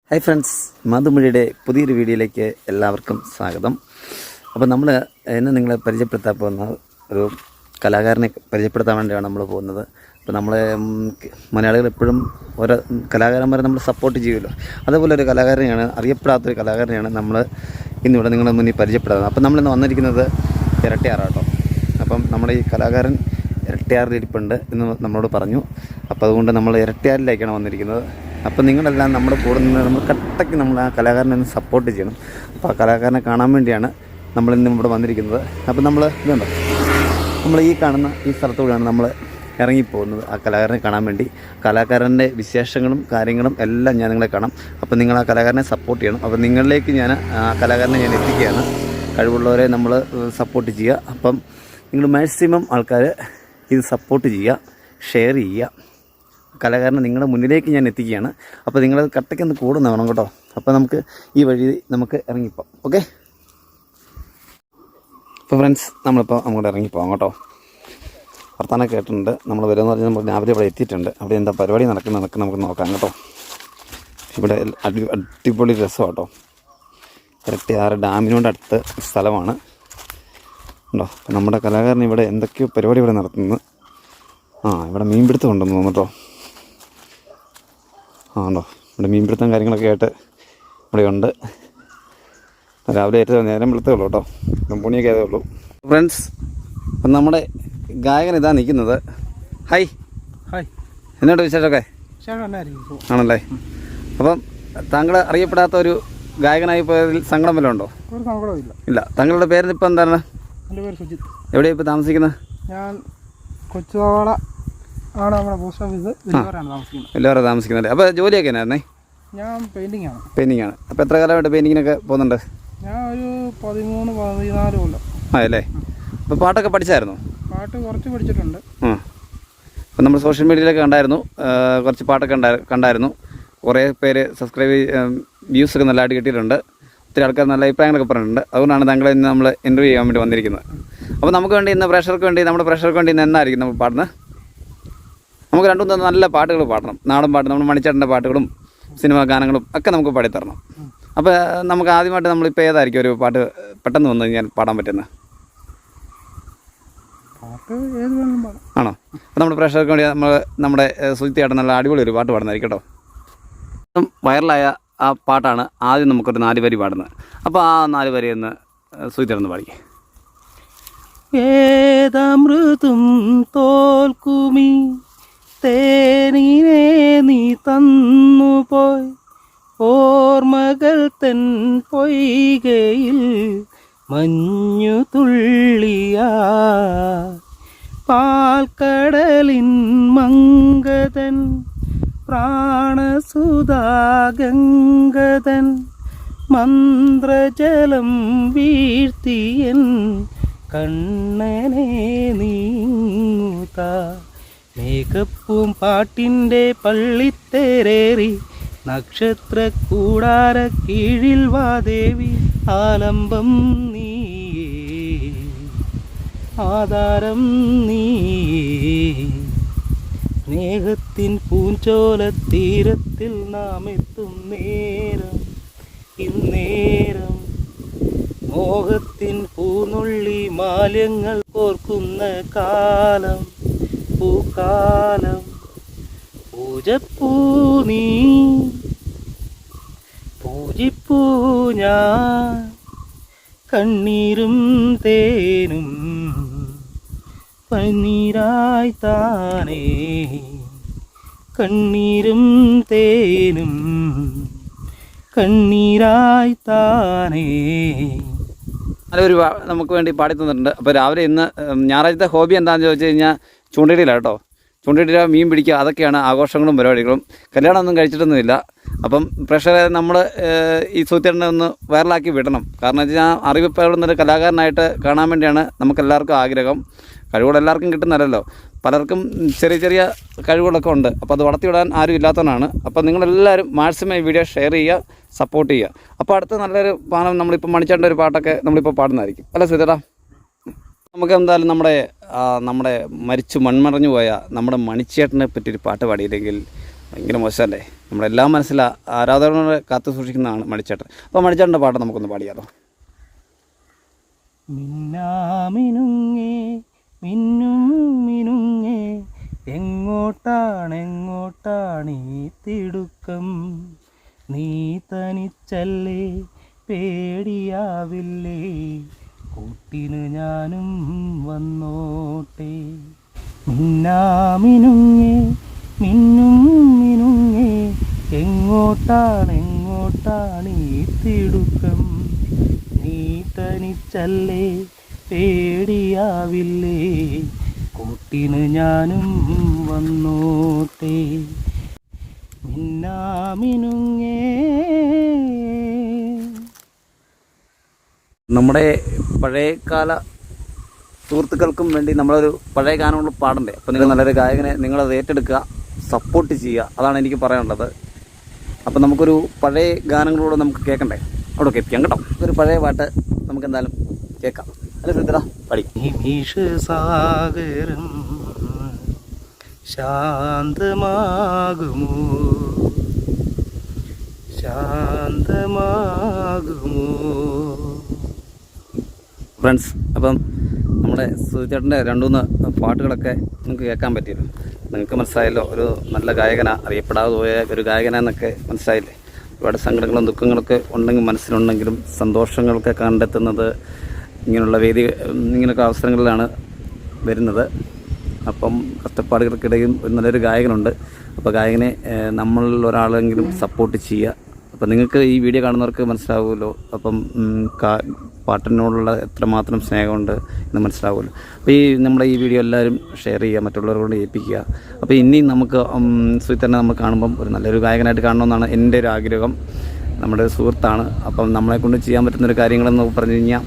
Hi friends, മാതൃമൊഴിയുടെ പുതിയൊരു വീഡിയോയിലേക്ക് എല്ലാവർക്കും സ്വാഗതം. അപ്പോൾ നമ്മൾ ഇന്ന് നിങ്ങളെ പരിചയപ്പെടുത്താൻ പോകുന്ന ഒരു കലാകാരനെ പരിചയപ്പെടുത്താൻ വേണ്ടിയാണ് നമ്മൾ പോകുന്നത്. അപ്പോൾ നമ്മൾ മലയാളികൾ എപ്പോഴും ഓരോ കലാകാരന്മാരെ നമ്മൾ സപ്പോർട്ട് ചെയ്യുമല്ലോ. അതേപോലെ ഒരു കലാകാരനെയാണ്, അറിയപ്പെടാത്തൊരു കലാകാരനെയാണ് നമ്മൾ ഇന്നിവിടെ നിങ്ങളുടെ മുന്നിൽ പരിചയപ്പെടുന്നത്. അപ്പോൾ നമ്മളിന്ന് വന്നിരിക്കുന്നത് ഇരട്ടയാറാട്ടോ. അപ്പം നമ്മുടെ ഈ കലാകാരൻ ഇരട്ടയാറിലിരിപ്പുണ്ട് എന്ന് നമ്മളോട് പറഞ്ഞു. അപ്പോൾ അതുകൊണ്ട് നമ്മൾ ഇരട്ടയാറിലേക്കാണ് വന്നിരിക്കുന്നത്. അപ്പോൾ നിങ്ങളെല്ലാം നമ്മുടെ കൂടെ നിന്ന് നമ്മൾ കട്ടയ്ക്ക് നമ്മൾ ആ കലാകാരനെ ഒന്ന് സപ്പോർട്ട് ചെയ്യണം. അപ്പോൾ ആ കലാകാരനെ കാണാൻ വേണ്ടിയാണ് നമ്മളിന്ന് ഇവിടെ വന്നിരിക്കുന്നത്. അപ്പോൾ നമ്മൾ ഇതുണ്ടോ, നമ്മൾ ഈ കാണുന്ന ഈ സ്ഥലത്തൂടെയാണ് നമ്മൾ ഇറങ്ങിപ്പോകുന്നത് ആ കലാകാരനെ കാണാൻ വേണ്ടി. കലാകാരൻ്റെ വിശേഷങ്ങളും കാര്യങ്ങളും എല്ലാം ഞാൻ നിങ്ങളെ കാണാം. അപ്പോൾ നിങ്ങൾ ആ കലാകാരനെ സപ്പോർട്ട് ചെയ്യണം. അപ്പോൾ നിങ്ങളിലേക്ക് ഞാൻ ആ കലാകാരനെ ഞാൻ എത്തിക്കുകയാണ്. കഴിവുള്ളവരെ നമ്മൾ സപ്പോർട്ട് ചെയ്യുക. അപ്പം നിങ്ങൾ മാക്സിമം ആൾക്കാർ ഇത് സപ്പോർട്ട് ചെയ്യുക, ഷെയർ ചെയ്യുക. കലാകാരനെ നിങ്ങളുടെ മുന്നിലേക്ക് ഞാൻ എത്തിക്കുകയാണ്. അപ്പോൾ നിങ്ങൾ കട്ടയ്ക്കൊന്ന് കൂടുന്ന വേണം കേട്ടോ. അപ്പോൾ നമുക്ക് ഈ വഴി നമുക്ക് ഇറങ്ങിപ്പോകാം. ഓക്കെ, അപ്പോൾ ഫ്രണ്ട്സ് നമ്മളിപ്പോൾ അങ്ങോട്ട് ഇറങ്ങിപ്പോകാം കേട്ടോ. വർത്താനം കേട്ടിട്ടുണ്ട്. നമ്മൾ വരുമെന്ന് പറഞ്ഞാൽ നമ്മൾ രാവിലെ ഇവിടെ എത്തിയിട്ടുണ്ട്. അവിടെ എന്താ പരിപാടി നടക്കുന്നതൊക്കെ നമുക്ക് നോക്കാം കേട്ടോ. ഇവിടെ അടിപൊളി രസമാണ് കേട്ടോ. ഇരട്ടയാറ് ഡാമിനോട് അടുത്ത സ്ഥലമാണ് ഉണ്ടോ. അപ്പോൾ നമ്മുടെ കലാകാരൻ ഇവിടെ എന്തൊക്കെയോ പരിപാടി ഇവിടെ നടത്തുന്നു. ഇവിടെ മീൻപിടുത്തം ഉണ്ടെന്ന് തോന്നുന്നു കേട്ടോ. ഉണ്ടോ, ഇവിടെ മീൻപിടുത്തം കാര്യങ്ങളൊക്കെ ആയിട്ട് ഇവിടെ ഉണ്ട്. രാവിലെ ഏറ്റവും നേരം വെളുത്തേ ഉള്ളൂ കേട്ടോ. പണിയൊക്കെ ആയതേ ഉള്ളൂ. ഫ്രണ്ട്സ്, അപ്പം നമ്മുടെ ഗായകൻ ഇതാ നിൽക്കുന്നത്. ഹായ് ഹായ്, എന്നോട് വിശേഷമൊക്കെ ആണല്ലേ. അപ്പം താങ്കൾ അറിയപ്പെടാത്ത ഒരു ഗായകനായി പോയതിൽ സങ്കടം വല്ലതും ഉണ്ടോ? ഒരു സങ്കടമില്ല. ഇല്ല. താങ്കളുടെ പേര് ഇപ്പം എന്താണ്? എൻ്റെ പേര് സുജിത്ത്. എവിടെയാണ് ഇപ്പോൾ താമസിക്കുന്നത്? ഞാൻ കൊച്ചുവാള ആണ്, നമ്മുടെ പോസ്റ്റ് ഓഫീസ് താമസിക്കുന്നത്. എല്ലാവരും താമസിക്കുന്നല്ലേ. അപ്പോൾ ജോലിയൊക്കെ എന്നായിരുന്നേ? ഞാൻ പെയിൻറ്റിംഗ് ആണ്. അപ്പോൾ എത്ര കാലമായിട്ട് പെയിൻറ്റിങ്ങിനൊക്കെ പോകുന്നുണ്ട്? ഞാൻ ഒരു 13-14 കൊല്ലം. അല്ലേ. അപ്പോൾ പാട്ടൊക്കെ പഠിച്ചായിരുന്നോ? പാട്ട് കുറച്ച് പഠിച്ചിട്ടുണ്ട്. അപ്പോൾ നമ്മൾ സോഷ്യൽ മീഡിയയിലൊക്കെ കണ്ടായിരുന്നു, കുറച്ച് പാട്ടൊക്കെ കണ്ടായിരുന്നു. കുറേ പേര് സബ്സ്ക്രൈബ് വ്യൂസൊക്കെ നല്ലതായിട്ട് കിട്ടിയിട്ടുണ്ട്. ഒത്തിരി ആൾക്കാർ നല്ല അഭിപ്രായങ്ങളൊക്കെ പറഞ്ഞിട്ടുണ്ട്. അതുകൊണ്ടാണ് താങ്കളെ ഇന്ന് നമ്മൾ ഇൻ്റർവ്യൂ ചെയ്യാൻ വേണ്ടി വന്നിരിക്കുന്നത്. അപ്പോൾ നമുക്ക് വേണ്ടി ഇന്ന് നമ്മുടെ പ്രേക്ഷകർക്ക് വേണ്ടി ഇന്ന് എന്നായിരിക്കും നമ്മൾ പാടുന്നത്? നമുക്ക് 2-3 നല്ല പാട്ടുകൾ പാടണം. നാടൻ പാട്ട്, നമ്മുടെ മണിച്ചേട്ടൻ്റെ പാട്ടുകളും സിനിമാ ഗാനങ്ങളും ഒക്കെ നമുക്ക് പാടിത്തരണം. അപ്പോൾ നമുക്ക് ആദ്യമായിട്ട് നമ്മളിപ്പോൾ ഏതായിരിക്കും ഒരു പാട്ട് പെട്ടെന്ന് വന്നു കഴിഞ്ഞാൽ പാടാൻ പറ്റുന്നത്? ആണോ? അപ്പോൾ നമ്മുടെ പ്രേക്ഷകർക്ക് വേണ്ടി നമ്മുടെ സുജിത്ത് ചേട്ടൻ നല്ല അടിപൊളി ഒരു പാട്ട് പാടുന്നതായിരിക്കും കേട്ടോ. വൈറലായ ആ പാട്ടാണ് ആദ്യം നമുക്കൊരു 4 വരി പാടുന്നത്. അപ്പോൾ ആ 4 വരി എന്ന് സുജിത്ത് ചേട്ടൻ പാടി. വേദമൃതും തോൽക്കുമീ തേനിനെ നീ തന്നുപോയി, ഓർമ്മകൾ തൻ പൊയ്കയിൽ മഞ്ഞു തുള്ളിയാ, പാൽക്കടലിൻ മംഗതൻ പ്രാണസുധാഗംഗതൻ മന്ത്രജലം വീഴ്ത്തിയൻ കണ്ണനെ നീങ്ങുത, മേഘപ്പൂം പാട്ടിൻ്റെ പള്ളിത്തേരേറി നക്ഷത്ര കൂടാര കീഴിൽ വാദേവി, ആലംബം നീയേ ആധാരം നീയേ, സ്നേഹത്തിൻ പൂഞ്ചോലത്തീരത്തിൽ നാം എത്തും നേരം ഇന്നേരം, മോഹത്തിൻ പൂനുള്ളി മാല്യങ്ങൾ കോർക്കുന്ന കാലം പൂക്കാലം, പൂജപ്പൂ നീ പൂജിപ്പൂ ഞാൻ, കണ്ണീരും തേനും പനീരായി താനേ, കണ്ണീരും തേനും കണ്ണീരായി താനേ. നല്ലൊരു നമുക്ക് വേണ്ടി പാടി തന്നിട്ടുണ്ട്. അപ്പോൾ രാവിലെ ഇന്ന് ഞായറാഴ്ചത്തെ ഹോബി എന്താണെന്ന് ചോദിച്ചു കഴിഞ്ഞാൽ ചൂണ്ടയിടിയിലാണ് കേട്ടോ. ചൂണ്ടയിടുക, മീൻ പിടിക്കുക, അതൊക്കെയാണ് ആഘോഷങ്ങളും പരിപാടികളും. കല്യാണമൊന്നും കഴിച്ചിട്ടൊന്നുമില്ല. അപ്പം പ്രേക്ഷകരെ നമ്മൾ ഈ സൂര്യനെ ഒന്ന് വൈറലാക്കി വിടണം. കാരണം വെച്ച് കഴിഞ്ഞാൽ അറിയപ്പെടുന്നൊരു കലാകാരനായിട്ട് കാണാൻ വേണ്ടിയാണ് നമുക്കെല്ലാവർക്കും ആഗ്രഹം. കഴിവുകൾ എല്ലാവർക്കും കിട്ടുന്നതല്ലോ. പലർക്കും ചെറിയ ചെറിയ കഴിവുകളൊക്കെ ഉണ്ട്. അപ്പോൾ അത് വളർത്തിവിടാൻ ആരും ഇല്ലാത്തവനാണ്. അപ്പോൾ നിങ്ങളെല്ലാവരും മാക്സിമം ഈ വീഡിയോ ഷെയർ ചെയ്യുക, സപ്പോർട്ട് ചെയ്യുക. അപ്പോൾ അടുത്ത നല്ലൊരു പാനം നമ്മളിപ്പോൾ മണിച്ചേട്ടൻ്റെ ഒരു പാട്ടൊക്കെ നമ്മളിപ്പോൾ പാടുന്നതായിരിക്കും അല്ല സുധേട്ടാ? നമുക്ക് എന്തായാലും നമ്മുടെ മരിച്ചു മൺമറഞ്ഞു പോയ നമ്മുടെ മണിച്ചേട്ടനെ പറ്റിയൊരു പാട്ട് പാടിയില്ലെങ്കിൽ ഭയങ്കര മോശമല്ലേ? നമ്മളെല്ലാം ആരാധകരെ കാത്തു സൂക്ഷിക്കുന്നതാണ് മണിച്ചേട്ടൻ. അപ്പോൾ മണിച്ചേട്ടൻ്റെ പാട്ട് നമുക്കൊന്ന് പാടിയാലോ? മിന്നാമിനുങ്ങേ മിന്നും മിനുങ്ങേ എങ്ങോട്ടാണെങ്ങോട്ടാണീ തിടുക്കം, നീ തനിച്ചല്ലേ പേടിയാവില്ലേ, കൂട്ടിന് ഞാനും വന്നോട്ടെ. മിന്നാമിനുങ്ങേ മിന്നും മിനുങ്ങേ എങ്ങോട്ടാണെങ്ങോട്ടാണീ തിടുക്കം, നീ തനിച്ചല്ലേ പേടിയാവില്ലേ, കൂട്ടിന് ഞാനും വന്നോട്ടെ. മിന്നാമിനുങ്ങേ. നമ്മുടെ പഴയകാല സുഹൃത്തുക്കൾക്കും വേണ്ടി നമ്മളൊരു പഴയ ഗാനങ്ങൾ പാടണ്ടേ? അപ്പോൾ നിങ്ങൾ നല്ലൊരു ഗായകനെ നിങ്ങളത് ഏറ്റെടുക്കുക, സപ്പോർട്ട് ചെയ്യുക, അതാണ് എനിക്ക് പറയാനുള്ളത്. അപ്പം നമുക്കൊരു പഴയ ഗാനങ്ങളോട് നമുക്ക് കേൾക്കണ്ടേ? അവിടെ കേൾപ്പിക്കാം കേട്ടോ. ഒരു പഴയ പാട്ട് നമുക്ക് എന്തായാലും കേൾക്കാം. അല്ല സുഹൃത്തടാ, പഠി. നിമിഷസാഗരം ശാന്തമാകുമോ, ശാന്തമാകുമോ. ഫ്രണ്ട്സ്, അപ്പം നമ്മുടെ സുചേട്ടൻ്റെ 2-3 പാട്ടുകളൊക്കെ നിങ്ങൾക്ക് കേൾക്കാൻ പറ്റിയല്ലോ. നിങ്ങൾക്ക് മനസ്സിലായല്ലോ, ഒരു നല്ല ഗായകനാണ്, അറിയപ്പെടാതെ പോയ ഒരു ഗായകനാന്നൊക്കെ മനസ്സിലായില്ലേ. ഒരുപാട് സങ്കടങ്ങളും ദുഃഖങ്ങളൊക്കെ ഉണ്ടെങ്കിൽ മനസ്സിലുണ്ടെങ്കിലും സന്തോഷങ്ങളൊക്കെ കണ്ടെത്തുന്നത് ഇങ്ങനെയുള്ള ഇങ്ങനെയൊക്കെ അവസരങ്ങളിലാണ് വരുന്നത്. അപ്പം കഷ്ടപ്പാടുകൾക്കിടയിൽ ഒരു നല്ലൊരു ഗായകനുണ്ട്. അപ്പോൾ ഗായകനെ നമ്മളിൽ ഒരാളെങ്കിലും സപ്പോർട്ട് ചെയ്യുക. അപ്പം നിങ്ങൾക്ക് ഈ വീഡിയോ കാണുന്നവർക്ക് മനസ്സിലാവുമല്ലോ, അപ്പം പാട്ടിനോടുള്ള എത്രമാത്രം സ്നേഹമുണ്ട് എന്ന് മനസ്സിലാവുമല്ലോ. അപ്പോൾ നമ്മുടെ ഈ വീഡിയോ എല്ലാവരും ഷെയർ ചെയ്യുക, മറ്റുള്ളവരോട് ഏൽപ്പിക്കുക. അപ്പോൾ ഇനി നമുക്ക് സുഹൃത്തിനെ നമ്മൾ കാണുമ്പം ഒരു നല്ലൊരു ഗായകനായിട്ട് കാണണമെന്നാണ് എൻ്റെ ഒരു ആഗ്രഹം. നമ്മുടെ ഒരു സുഹൃത്താണ്. അപ്പം നമ്മളെക്കൊണ്ട് ചെയ്യാൻ പറ്റുന്നൊരു കാര്യങ്ങളെന്ന് പറഞ്ഞു കഴിഞ്ഞാൽ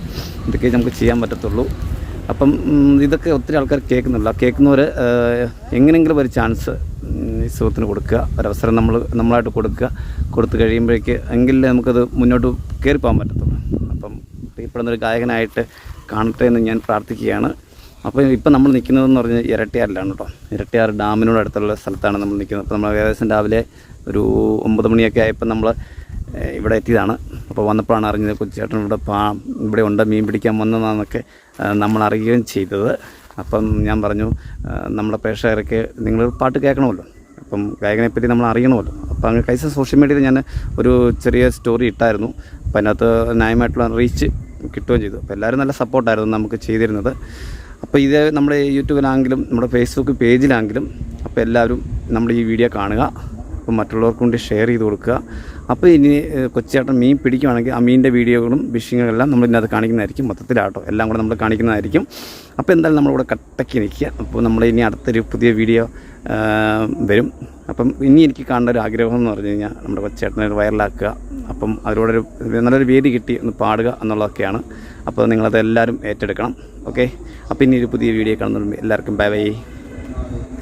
ഇതൊക്കെ നമുക്ക് ചെയ്യാൻ പറ്റത്തുള്ളൂ. അപ്പം ഇതൊക്കെ ഒത്തിരി ആൾക്കാർ കേൾക്കുന്നവർ എങ്ങനെയെങ്കിലും ഒരു ചാൻസ് ഈ സുഹൃത്തിന് കൊടുക്കുക, ഒരവസരം നമ്മളായിട്ട് കൊടുത്തു കഴിയുമ്പോഴേക്ക് എങ്കിലേ നമുക്കത് മുന്നോട്ട് കയറിപ്പോകാൻ പറ്റത്തുള്ളൂ. അപ്പം അറിയപ്പെടുന്നൊരു ഗായകനായിട്ട് കാണട്ടെ എന്ന് ഞാൻ പ്രാർത്ഥിക്കുകയാണ്. അപ്പോൾ ഇപ്പം നമ്മൾ നിൽക്കുന്നതെന്ന് പറഞ്ഞാൽ ഇരട്ടിയാറിലാണ് കേട്ടോ. ഇരട്ടിയാർ ഡാമിനോട് അടുത്തുള്ള സ്ഥലത്താണ് നമ്മൾ നിൽക്കുന്നത്. അപ്പോൾ നമ്മൾ ഏകദേശം രാവിലെ ഒരു 9 മണിയൊക്കെ ആയപ്പോൾ നമ്മൾ ഇവിടെ എത്തിയതാണ്. അപ്പോൾ വന്നപ്പോഴാണ് അറിഞ്ഞത് കൊച്ചേട്ടൻ ഇവിടെ ഉണ്ട്, മീൻ പിടിക്കാൻ വന്നതാണെന്നൊക്കെ നമ്മൾ അറിയുകയും ചെയ്തത്. അപ്പം ഞാൻ പറഞ്ഞു, നമ്മുടെ പ്രേക്ഷകർക്ക് നിങ്ങൾ പാട്ട് കേൾക്കണമല്ലോ, അപ്പം ഗായകനെപ്പറ്റി നമ്മൾ അറിയണമല്ലോ. അപ്പോൾ അങ്ങ് കഴിഞ്ഞ സോഷ്യൽ മീഡിയയിൽ ഞാൻ ഒരു ചെറിയ സ്റ്റോറി ഇട്ടായിരുന്നു. അപ്പോൾ അതിനകത്ത് ന്യായമായിട്ടുള്ള റീച്ച് കിട്ടുകയും ചെയ്തു. അപ്പോൾ എല്ലാവരും നല്ല സപ്പോർട്ടായിരുന്നു നമുക്ക് ചെയ്തിരുന്നത്. അപ്പോൾ ഇത് നമ്മുടെ യൂട്യൂബിലാണെങ്കിലും നമ്മുടെ ഫേസ്ബുക്ക് പേജിലാണെങ്കിലും അപ്പോൾ എല്ലാവരും നമ്മുടെ ഈ വീഡിയോ കാണുക, അപ്പോൾ മറ്റുള്ളവർക്ക് വേണ്ടി ഷെയർ ചെയ്ത് കൊടുക്കുക. അപ്പോൾ ഇനി കൊച്ചേട്ടൻ മീൻ പിടിക്കുകയാണെങ്കിൽ ആ മീനിൻ്റെ വീഡിയോകളും ഫിഷിങ്ങുകളെല്ലാം നമ്മൾ ഇതിനകത്ത് കാണിക്കുന്നതായിരിക്കും. മൊത്തത്തിലാട്ടോ എല്ലാം കൂടെ നമ്മൾ കാണിക്കുന്നതായിരിക്കും. അപ്പോൾ എന്തായാലും നമ്മളിവിടെ കട്ടയ്ക്ക് നിൽക്കുക. അപ്പോൾ നമ്മൾ ഇനി അടുത്തൊരു പുതിയ വീഡിയോ വരും. അപ്പം ഇനി എനിക്ക് കാണേണ്ട ഒരു ആഗ്രഹം എന്ന് പറഞ്ഞു കഴിഞ്ഞാൽ നമ്മുടെ കൊച്ചേട്ടനെ വൈറലാക്കുക. അപ്പം അതിലൂടെ നല്ലൊരു വേദി കിട്ടി ഒന്ന് പാടുക എന്നുള്ളതൊക്കെയാണ്. അപ്പോൾ നിങ്ങളത് എല്ലാവരും ഏറ്റെടുക്കണം. ഓക്കെ, അപ്പോൾ ഇനി ഒരു പുതിയ വീഡിയോ കാണുന്നവരും എല്ലാവർക്കും ബൈ ബൈ.